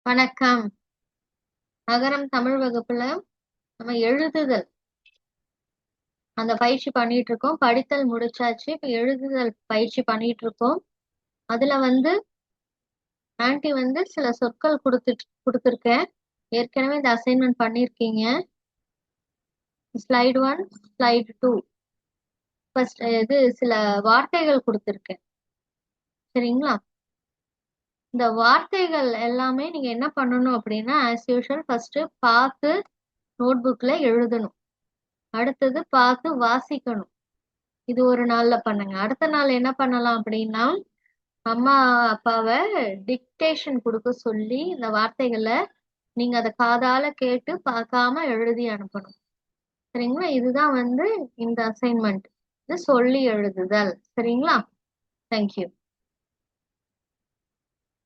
வணக்கம். அகரம் தமிழ் வகுப்புல நம்ம எழுதுதல் அந்த பயிற்சி பண்ணிட்டு இருக்கோம். படித்தல் முடிச்சாச்சு. இப்ப எழுதுதல் பயிற்சி பண்ணிட்டு இருக்கோம். அதுல ஆன்ட்டி சில சொற்கள் கொடுத்துருக்கேன். ஏற்கனவே இந்த அசைன்மெண்ட் பண்ணிருக்கீங்க. Slide 1, slide 2. ஃபர்ஸ்ட் சில வார்த்தைகள் கொடுத்துருக்கேன். சரிங்களா? இந்த வார்த்தைகள் எல்லாமே நீங்க என்ன பண்ணணும் அப்படின்னா, ஆஸ் யூஷுவல் ஃபர்ஸ்ட் பார்த்து நோட் புக்ல எழுதணும். அடுத்தது பார்த்து வாசிக்கணும். இது ஒரு நாள்ல பண்ணுங்க. அடுத்த நாள் என்ன பண்ணலாம் அப்படின்னா, அம்மா அப்பாவை டிக்டேஷன் கொடுக்க சொல்லி இந்த வார்த்தைகளை நீங்க அதை காதால கேட்டு பார்க்காம எழுதி அனுப்பணும். சரிங்களா? இதுதான் இந்த அசைன்மெண்ட். இது சொல்லி எழுதுதல். சரிங்களா? தேங்க்யூ.